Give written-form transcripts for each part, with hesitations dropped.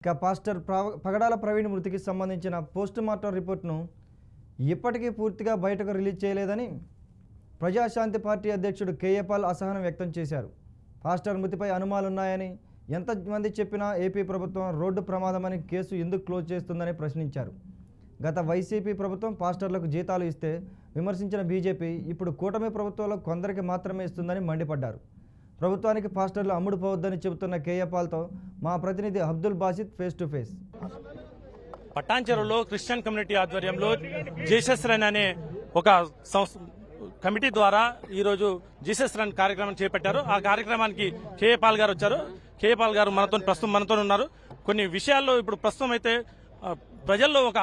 ఇక పాస్టర్ పగడాల ప్రవీణ్ మృతికి సంబంధించిన పోస్టుమార్టం రిపోర్ట్ను ఇప్పటికీ పూర్తిగా బయటకు రిలీజ్ చేయలేదని ప్రజాశాంతి పార్టీ అధ్యక్షుడు కేఏ పాల్ అసహనం వ్యక్తం చేశారు. పాస్టర్ మృతిపై అనుమానాలున్నాయని ఎంతమంది చెప్పినా ఏపీ ప్రభుత్వం రోడ్డు ప్రమాదమని కేసు ఎందుకు క్లోజ్ చేస్తుందని ప్రశ్నించారు. గత వైసీపీ ప్రభుత్వం పాస్టర్లకు జీతాలు ఇస్తే విమర్శించిన బీజేపీ ఇప్పుడు కూటమి ప్రభుత్వంలో కొందరికి మాత్రమే ఇస్తుందని మండిపడ్డారు. ప్రభుత్వానికి పాస్టర్లు అమ్ముడుపోవద్దని చెబుతున్న కేఏ పాల్తో మా ప్రతినిధి Abdul Basith face to face. పటాన్చెరులో క్రిస్టియన్ కమ్యూనిటీ ఆధ్వర్యంలో జీసస్ రన్ అనే ఒక కమిటీ ద్వారా ఈరోజు జీసస్ రన్ కార్యక్రమం చేపట్టారు. ఆ కార్యక్రమానికి కేఏ పాల్ గారు వచ్చారు. కేఏ పాల్ గారు ప్రస్తుతం మనతో ఉన్నారు. కొన్ని విషయాల్లో ఇప్పుడు ప్రస్తుతం అయితే ప్రజల్లో ఒక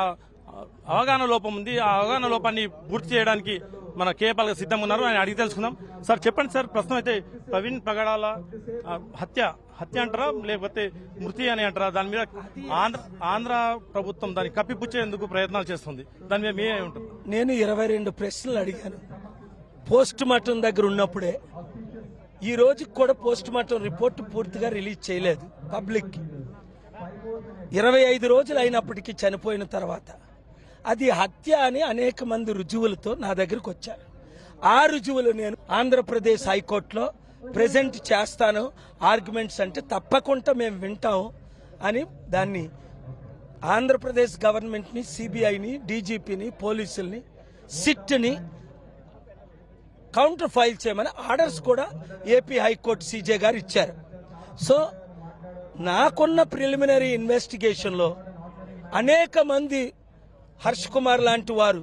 అవగాహన లోపం ఉంది. ఆ అవగాహన లోపాన్ని పూర్తి చేయడానికి మన కేఏ పాల్ గారు సిద్ధంగా ఉన్నారు. ఆయన అడిగి తెలుసుకుందాం. సార్ చెప్పండి సార్, ప్రస్తుతం అయితే ప్రవీణ్ పగడాల హత్య అంటారా లేకపోతే మృతి అని అంటారా? దాని మీద ఆంధ్ర ప్రభుత్వం దాన్ని కప్పిపుచ్చేందుకు ప్రయత్నాలు చేస్తుంది. దాని మీద మీరే ఉంటుంది. నేను 22 ప్రశ్నలు అడిగాను పోస్ట్ మార్టం దగ్గర ఉన్నప్పుడే. ఈ రోజుకి కూడా పోస్ట్ మార్టం రిపోర్టు పూర్తిగా రిలీజ్ చేయలేదు పబ్లిక్. 25 రోజులు అయినప్పటికీ చనిపోయిన తర్వాత అది హత్య అని అనేక మంది రుజువులతో నా దగ్గరకు వచ్చారు. ఆ రుజువులు నేను ఆంధ్రప్రదేశ్ హైకోర్టులో ప్రెజెంట్ చేస్తాను. ఆర్గ్యుమెంట్స్ అంటే తప్పకుండా మేము వింటాం అని దాన్ని ఆంధ్రప్రదేశ్ గవర్నమెంట్ని, సిబిఐని, డీజీపీని, పోలీసుల్ని, సిట్ని కౌంటర్ ఫైల్ చేయమని ఆర్డర్స్ కూడా ఏపీ హైకోర్టు సీజే గారు ఇచ్చారు. సో నాకున్న ప్రిలిమినరీ ఇన్వెస్టిగేషన్లో అనేక మంది హర్ష్ కుమార్ లాంటి వారు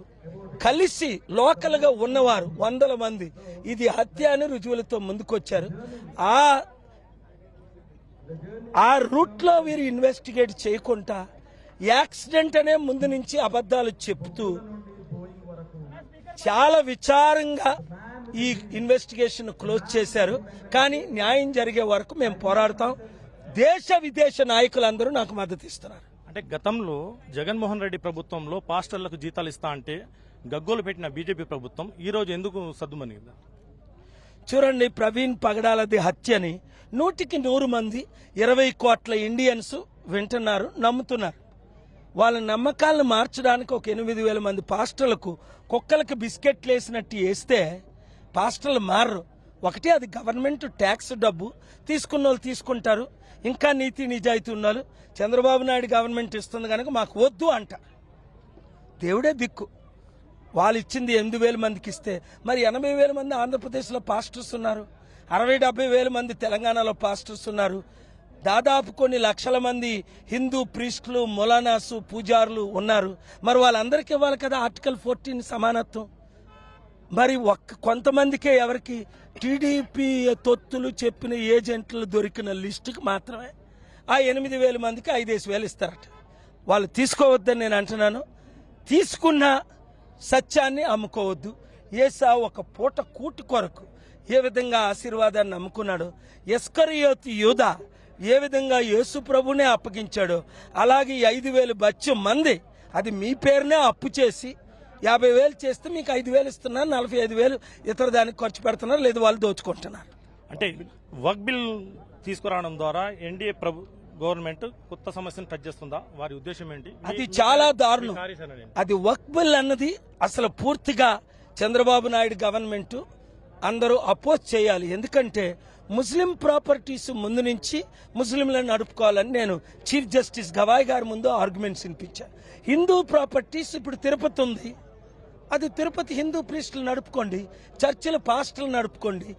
కలిసి లోకల్గా ఉన్నవారు 100 మంది ఇది హత్య అని రుజువులతో ముందుకొచ్చారు. ఆ రూట్లో వీరు ఇన్వెస్టిగేట్ చేయకుండా యాక్సిడెంట్ అనే ముందు నుంచి అబద్ధాలు చెప్తూ చాలా విచారంగా ఈ ఇన్వెస్టిగేషన్ క్లోజ్ చేశారు. కానీ న్యాయం జరిగే వరకు మేము పోరాడతాం. దేశ విదేశ నాయకులందరూ నాకు మద్దతు ఇస్తున్నారు. అంటే గతంలో జగన్మోహన్ రెడ్డి ప్రభుత్వంలో పాస్టర్లకు జీతాలు ఇస్తా అంటే గగ్గోలు పెట్టిన బీజేపీ ప్రభుత్వం ఈ రోజు ఎందుకు సద్దుమనింది? చూడండి, ప్రవీణ్ పగడాలది హత్యని 100కి 100 మంది 20 కోట్ల ఇండియన్స్ వింటున్నారు, నమ్ముతున్నారు. వాళ్ళ నమ్మకాలను మార్చడానికి ఒక 8,000 మంది పాస్టర్లకు కుక్కలకు బిస్కెట్లు వేసినట్టు వేస్తే పాస్టర్లు మారరు. ఒకటి, అది గవర్నమెంట్ ట్యాక్స్ డబ్బు తీసుకున్న వాళ్ళు తీసుకుంటారు. ఇంకా నీతి నిజాయితీ ఉన్నారు. చంద్రబాబు నాయుడు గవర్నమెంట్ ఇస్తుంది కనుక మాకు వద్దు అంట. దేవుడే దిక్కు. వాళ్ళు ఇచ్చింది 8,000 మందికి ఇస్తే మరి 80,000 మంది ఆంధ్రప్రదేశ్లో పాస్టర్స్ ఉన్నారు. 60,000-70,000 మంది తెలంగాణలో పాస్టర్స్ ఉన్నారు. దాదాపు కొన్ని లక్షల మంది హిందూ ప్రీస్టులు, మొలానాసు, పూజారులు ఉన్నారు. మరి వాళ్ళందరికీ ఇవ్వాలి కదా ఆర్టికల్ 14 సమానత్వం. మరి కొంతమందికే ఎవరికి టీడీపీ తొత్తులు చెప్పిన ఏజెంట్లు దొరికిన లిస్టుకి మాత్రమే ఆ 8,000 మందికి 5,000 ఇస్తారట. వాళ్ళు తీసుకోవద్దని నేను అంటున్నాను. తీసుకున్న సత్యాన్ని అమ్ముకోవద్దు. యేసా ఒక పూట కూటి కొరకు ఏ విధంగా ఆశీర్వాదాన్ని అమ్ముకున్నాడో, ఇస్కరియోతు యూదా ఏ విధంగా యేసు ప్రభునే అప్పగించాడో, అలాగే 5,000 బచ్చు మంది అది మీ పేరునే అప్పు చేసి 50,000 చేస్తే మీకు 5,000 ఇస్తున్నారు, 45,000 ఇతర దానికి ఖర్చు పెడుతున్నారు, లేదు వాళ్ళు దోచుకుంటున్నారు. అంటే వర్క్ బిల్ తీసుకురావడం ద్వారా ఎన్డీఏ గవర్నమెంట్ కొత్త సమస్యను టచ్ చేస్తుందా? వారి ఉద్దేశం ఏంటి? అది చాలా దారుణం. అది వర్క్ బిల్ అన్నది అసలు పూర్తిగా చంద్రబాబు నాయుడు గవర్నమెంట్ అందరూ అపోజ్ చేయాలి. ఎందుకంటే ముస్లిం ప్రాపర్టీస్ ముందు నుంచి ముస్లింలను నడుపుకోవాలని నేను చీఫ్ జస్టిస్ గవాయ్ గారి ముందు ఆర్గ్యుమెంట్స్ వినిపించాను. హిందూ ప్రాపర్టీస్ ఇప్పుడు తిరుపతి ఉంది, అది తిరుపతి హిందూ ప్రీస్టులు నడుపుకోండి, చర్చిల పాస్టర్లు నడుపుకోండి.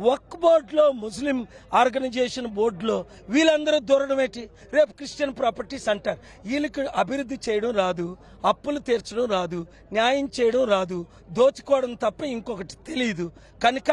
వక్ఫ్ బోర్డులో, ముస్లిం ఆర్గనైజేషన్ బోర్డులో వీళ్ళందరూ దూరడం ఏంటి? రేపు క్రిస్టియన్ ప్రాపర్టీస్ అంటారు. వీళ్ళకి అభివృద్ధి చేయడం రాదు, అప్పులు తీర్చడం రాదు, న్యాయం చేయడం రాదు, దోచుకోవడం తప్ప ఇంకొకటి తెలియదు. కనుక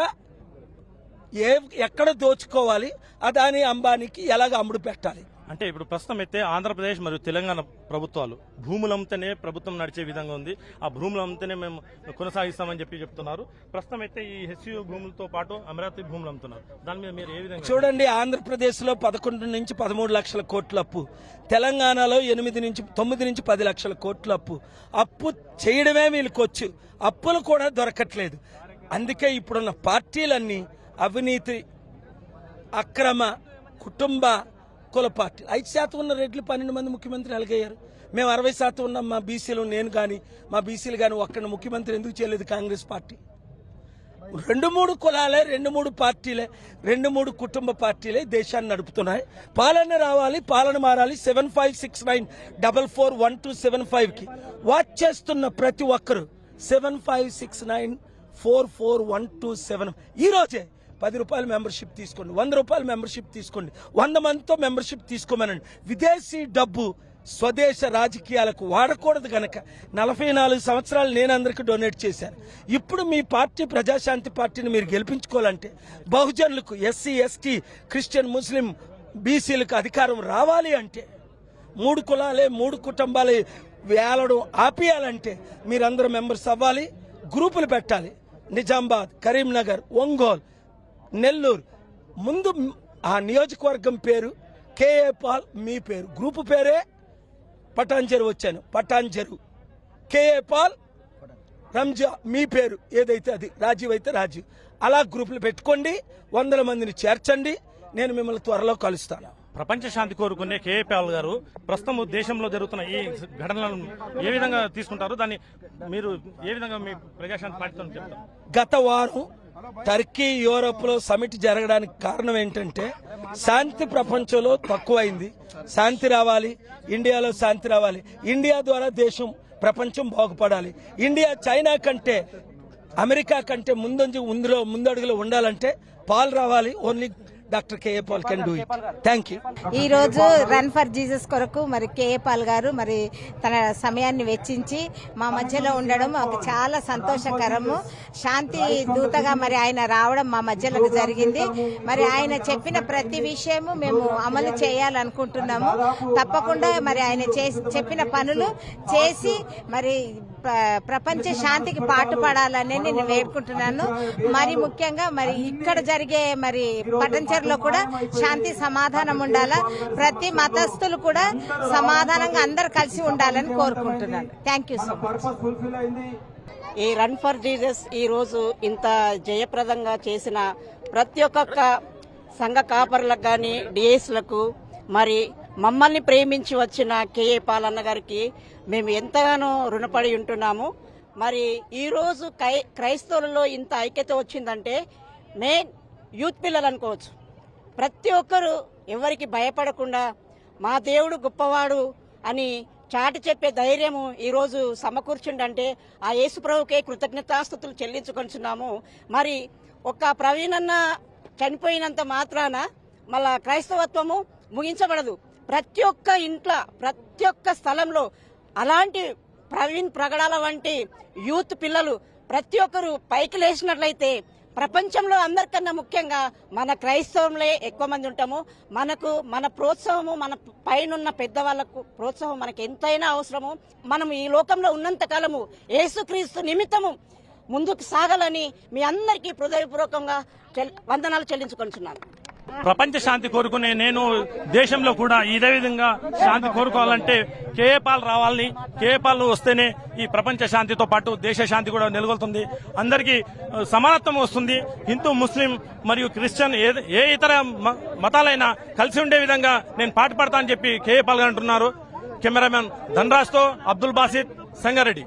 ఎక్కడ దోచుకోవాలి, అదాని అంబానీకి ఎలాగ అమ్ముడు పెట్టాలి. అంటే ఇప్పుడు ప్రస్తుతం అయితే ఆంధ్రప్రదేశ్ మరియు తెలంగాణ ప్రభుత్వాలు భూములంతనే ప్రభుత్వం నడిచే విధంగా ఉంది. ఆ భూములంతనే మేము కొనసాగిస్తామని చెప్తున్నారు. ప్రస్తుతం అయితే ఈ హెచ్యూ భూములతో పాటు అమరావతి భూములు అమ్ముతున్నారు. దాని మీద మీరు ఏ విధంగా చూడండి? ఆంధ్రప్రదేశ్ లో 11 నుంచి 13 లక్షల కోట్ల అప్పు, తెలంగాణలో 9 నుంచి 10 లక్షల కోట్ల అప్పు చేయడమే వీళ్ళకొచ్చు. అప్పులు కూడా దొరకట్లేదు. అందుకే ఇప్పుడున్న పార్టీలన్నీ అవినీతి, అక్రమ, కుటుంబ కుల పార్టీ. 5% ఉన్న రెడ్లు 12 మంది ముఖ్యమంత్రి ఎలాగయ్యారు? మేము 60% ఉన్నాం. మా బీసీలు, నేను కానీ మా బీసీలు కానీ ఒక్కడిని ముఖ్యమంత్రి ఎందుకు చేయలేదు కాంగ్రెస్ పార్టీ? 2-3 కులాలే, 2-3 పార్టీలే, 2-3 కుటుంబ పార్టీలే దేశాన్ని నడుపుతున్నాయి. పాలన రావాలి, పాలన మారాలి. 7569441275కి వాచ్ చేస్తున్న ప్రతి ఒక్కరు 7569441275 ఈ రోజే 10 రూపాయల మెంబర్షిప్ తీసుకోండి, 100 రూపాయల మెంబర్షిప్ తీసుకోండి, 100 మందితో మెంబర్షిప్ తీసుకోమనండి. విదేశీ డబ్బు స్వదేశ రాజకీయాలకు వాడకూడదు గనక 44 సంవత్సరాలు నేను అందరికి డొనేట్ చేశాను. ఇప్పుడు మీ పార్టీ ప్రజాశాంతి పార్టీని మీరు గెలిపించుకోవాలంటే బహుజనులకు, ఎస్సీ, ఎస్టీ, క్రిస్టియన్, ముస్లిం, బీసీలకు అధికారం రావాలి అంటే 3 కులాలే 3 కుటుంబాలే వేలడం ఆపేయాలంటే మీరందరూ మెంబర్స్ అవ్వాలి, గ్రూపులు పెట్టాలి. నిజామాబాద్, కరీంనగర్, ఒంగోలు, నెల్లూరు, ముందు ఆ నియోజకవర్గం పేరు కేఏ పాల్, మీ పేరు, గ్రూపు పేరే పటాన్ చెరువు. వచ్చాను పటాన్ చెరువు, కేఏ పాల్, రంజా, మీ పేరు ఏదైతే అది, రాజీవ్ అయితే రాజీవ్, అలా గ్రూపులు పెట్టుకోండి, 100 మందిని చేర్చండి. నేను మిమ్మల్ని త్వరలో కలుస్తాను. ప్రపంచ శాంతి కోరుకునే కేఏపాల్ గారు ప్రస్తుతం దేశంలో జరుగుతున్న ఈ ఘటనలను ఏ విధంగా తీసుకుంటారు? దాన్ని మీరు ఏ విధంగా మీ ప్రజాశాంతి పార్టీతో చెప్తారు? గత వారం టర్కీ, యూరోప్ లో సమిట్ జరగడానికి కారణం ఏంటంటే శాంతి ప్రపంచంలో తక్కువైంది. శాంతి రావాలి, ఇండియాలో శాంతి రావాలి, ఇండియా ద్వారా దేశం, ప్రపంచం బాగుపడాలి. ఇండియా చైనా కంటే, అమెరికా కంటే ముందడుగులో ఉండాలంటే పాల్ రావాలి. Only doctor K A Paul can do it. Thank you. ఈ రోజు రన్ ఫర్ జీసస్ కొరకు మరి కేఏ పాల్ గారు మరి తన సమయాన్ని వెచ్చించి మా మధ్యలో ఉండడం మాకు చాలా సంతోషకరము. శాంతి దూతగా మరి ఆయన రావడం మా మధ్యలో జరిగింది. మరి ఆయన చెప్పిన ప్రతి విషయము మేము అమలు చేయాలనుకుంటున్నాము. తప్పకుండా మరి ఆయన చెప్పిన పనులు చేసి మరి ప్రపంచ శాంతికి పాటుపడాలని నేను వేడుకుంటున్నాను. మరి ముఖ్యంగా మరి ఇక్కడ జరిగే మరి పటంచెరులో కూడా శాంతి సమాధానం ఉండాలా, ప్రతి మతస్థులు కూడా సమాధానంగా అందరు కలిసి ఉండాలని కోరుకుంటున్నాను. Thank you so much. ఈ రన్ ఫర్ జీసస్ ఈ రోజు ఇంత జయప్రదంగా చేసిన ప్రతి ఒక్క సంఘ కాపరులకు కానీ, డిఎస్లకు, మరి మమ్మల్ని ప్రేమించి వచ్చిన కేఏ పాల్ అన్న గారికి మేము ఎంతగానో రుణపడి ఉంటున్నాము. మరి ఈరోజు క్రైస్తవులలో ఇంత ఐక్యత వచ్చిందంటే మెయిన్ యూత్ పిల్లలు అనుకోవచ్చు. ప్రతి ఒక్కరు ఎవరికి భయపడకుండా మా దేవుడు గొప్పవాడు అని చాటి చెప్పే ధైర్యము ఈరోజు సమకూర్చుండంటే ఆ యేసుప్రభుకే కృతజ్ఞతాస్తుతులు చెల్లించుకొంచున్నాము. మరి ఒక్క ప్రవీణన్న చనిపోయినంత మాత్రాన మళ్ళా క్రైస్తవత్వము ముగించబడదు. ప్రతి ఒక్క ఇంట్లో, ప్రతి ఒక్క స్థలంలో అలాంటి ప్రవీణ్ ప్రగడాల వంటి యూత్ పిల్లలు ప్రతి ఒక్కరు పైకి లేచినట్లయితే ప్రపంచంలో అందరికన్నా ముఖ్యంగా మన క్రైస్తవంలో ఎక్కువ మంది ఉంటాము. మన ప్రోత్సాహము, మన పైనున్న పెద్దవాళ్లకు ప్రోత్సాహం మనకు ఎంతైనా అవసరము. మనం ఈ లోకంలో ఉన్నంత కాలము యేసుక్రీస్తు నిమిత్తము ముందుకు సాగాలని మీ అందరికీ హృదయపూర్వకంగా వందనాలు చెల్లించుకొంటున్నాను. ప్రపంచ శాంతి కోరుకునే నేను దేశంలో కూడా ఇదే విధంగా శాంతి కోరుకోవాలంటే కేఏ పాల్ రావాలని, కేఏ పాల్ వస్తేనే ఈ ప్రపంచ శాంతితో పాటు దేశ శాంతి కూడా నెలకొల్తుంది. అందరికీ సమానత్వం వస్తుంది. హిందూ, ముస్లిం మరియు క్రిస్టియన్ ఏ ఇతర మతాలైనా కలిసి ఉండే విధంగా నేను పాటుపడతా అని చెప్పి కేఏ పాల్ గారు అంటున్నారు. కెమెరామెన్ ధనరాజ్తో అబ్దుల్ బాసిత్, సంగారెడ్డి.